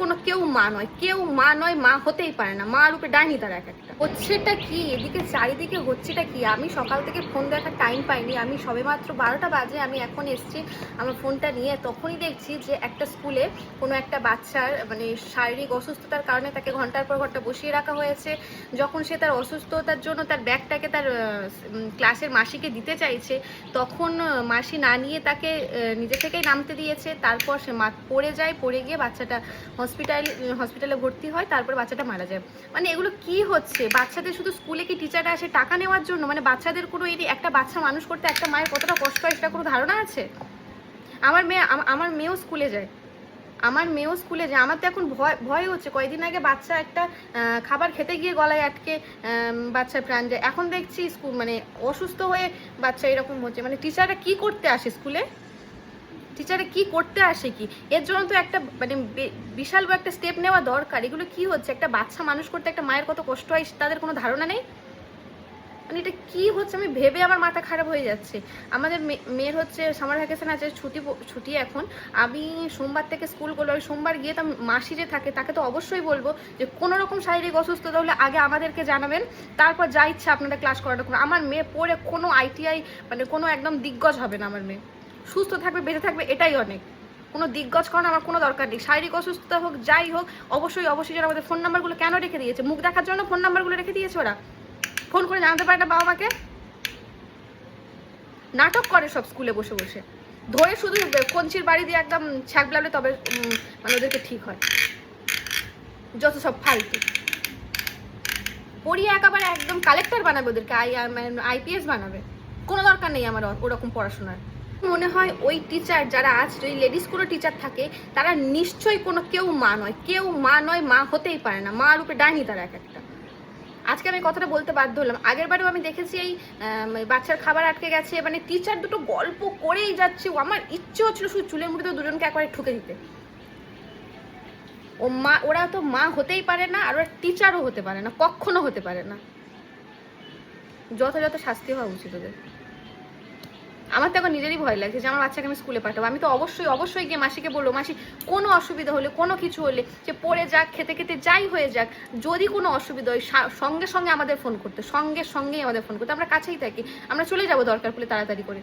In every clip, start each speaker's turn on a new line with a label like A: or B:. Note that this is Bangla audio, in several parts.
A: কোনো কেউ মা নয়, কেউ মা নয়, মা হতেই পারে না। মা রূপে ডাইনি তারা এক একটা। হচ্ছেটা কি এদিকে, চারিদিকে হচ্ছেটা কি? আমি সকাল থেকে ফোন দেখার টাইম পাইনি। আমি সবেমাত্র 12টা বাজে আমি এখন এসছি আমার ফোনটা নিয়ে। তখনই দেখছি যে একটা স্কুলে কোনো একটা বাচ্চার মানে শারীরিক অসুস্থতার কারণে তাকে ঘন্টার পর ঘন্টা বসিয়ে রাখা হয়েছে। যখন সে তার অসুস্থতার জন্য তার ব্যাগটাকে তার ক্লাসের মাসিকে দিতে চাইছে, তখন মাসি না নিয়ে তাকে নিজে থেকেই নামতে দিয়েছে। তারপর সে পড়ে যায়, পড়ে গিয়ে বাচ্চাটা হসপিটালে ভর্তি হয়, তারপর বাচ্চাটা মারা যায়। মানে এগুলো কি হচ্ছে? বাচ্চাদের শুধু স্কুলে কি টিচাররা আসে টাকা নেওয়ার জন্য? মানে বাচ্চাদের কোনো এই একটা বাচ্চা মানুষ করতে একটা মায়ের কতটা কষ্ট হয় সেটা কোনো ধারণা আছে? আমার মেয়েও স্কুলে যায়, আমার তো এখন ভয় হচ্ছে। কয়েকদিন আগে বাচ্চা একটা খাবার খেতে গিয়ে গলায় আটকে বাচ্চার প্রাণ যায়। এখন দেখছি স্কুল মানে অসুস্থ হয়ে বাচ্চা এরকম হচ্ছে। মানে টিচাররা কি করতে আসে স্কুলে? টিচারে কি করতে আসে কি? এর জন্য তো একটা মানে বিশাল বড় একটা স্টেপ নেওয়া দরকার। এগুলো কি হচ্ছে? একটা বাচ্চা মানুষ করতে একটা মায়ের কত কষ্ট হয় তাদের কোনো ধারণা নেই। মানে এটা কি হচ্ছে? আমি ভেবে আমার মাথা খারাপ হয়ে যাচ্ছে। আমাদের মেয়ের হচ্ছে সামার ভ্যাকেশন আছে, ছুটি এখন। আমি সোমবার থেকে স্কুল করবো। আমি সোমবার গিয়ে তো মাসি যে থাকে তাকে তো অবশ্যই বলবো যে কোনো রকম শারীরিক অসুস্থতা হলে আগে আমাদেরকে জানাবেন, তারপর যা ইচ্ছা আপনাদের ক্লাস করাটা করুন। আমার মেয়ে পড়ে কোনো ITI মানে কোনো একদম দিগ্গজ হবে না। আমার মেয়ে সুস্থ থাকবে, বেঁচে থাকবে, এটাই অনেক। কোনো দিগ্গজ করানো আমার কোনো দরকার নেই। শারীরিক অসুস্থতা হোক, যাই হোক, অবশ্যই যেন আমাদের ফোন নাম্বারগুলো কেন রেখে দিয়েছে? মুখ দেখার জন্য ফোন নাম্বারগুলো রেখে দিয়েছে ওরা? ফোন করে জানাতে পারে না বাবা মাকে? নাটক করে সব স্কুলে বসে বসে, ধরে শুধু কঞ্চির বাড়ি দিয়ে একদম ছ্যাক ব্লাবলে তবে মানে ওদেরকে ঠিক হয়। যত সব ফালতু পড়িয়ে একেবারে একদম কালেক্টর বানাবে ওদেরকে, IPS বানাবে। কোনো দরকার নেই আমার ওরকম পড়াশোনার। মনে হয় ওই টিচার যারা আছে, যদি লেডিস কোনো টিচার থাকে, তারা নিশ্চয়ই কোনো কেউ মা নয়, কেউ মা নয়, মা হতেই পারে না। মা রূপে ডাইনি তারা এক একটা। আজকে আমি কথাটা বলতে বাধ্য হলাম। আগের বারেও আমি দেখেছি এই বাচ্চার খাবার আটকে গেছে, মানে টিচার দুটো গল্প করেই যাচ্ছে। আমার ইচ্ছে হচ্ছিল শুধু চুলের মুঠিতে দুজনকে একবারে ঠুকে দিতে। ওরা তো মা হতেই পারে না, আর ওরা টিচারও হতে পারে না, কখনো হতে পারে না। যথাযথ শাস্তি হওয়া উচিত ওদের। আমার তো এখন নিজেরই ভয় লাগছে যে আমার বাচ্চাকে আমি স্কুলে পাঠাবো। আমি তো অবশ্যই গিয়ে মাসিকে বলবো, মাসি কোনো অসুবিধা হলে, কোনো কিছু হলে, যে পড়ে যাক, খেতে খেতে যাই হয়ে যাক, যদি কোনো অসুবিধা হয় সঙ্গে সঙ্গে আমাদের ফোন করতে, সঙ্গেই আমাদের ফোন করতে। আমরা কাছেই থাকি, আমরা চলে যাবো দরকার পড়লে তাড়াতাড়ি করে।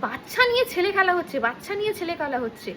A: বাচ্চা নিয়ে ছেলে খেলা হচ্ছে।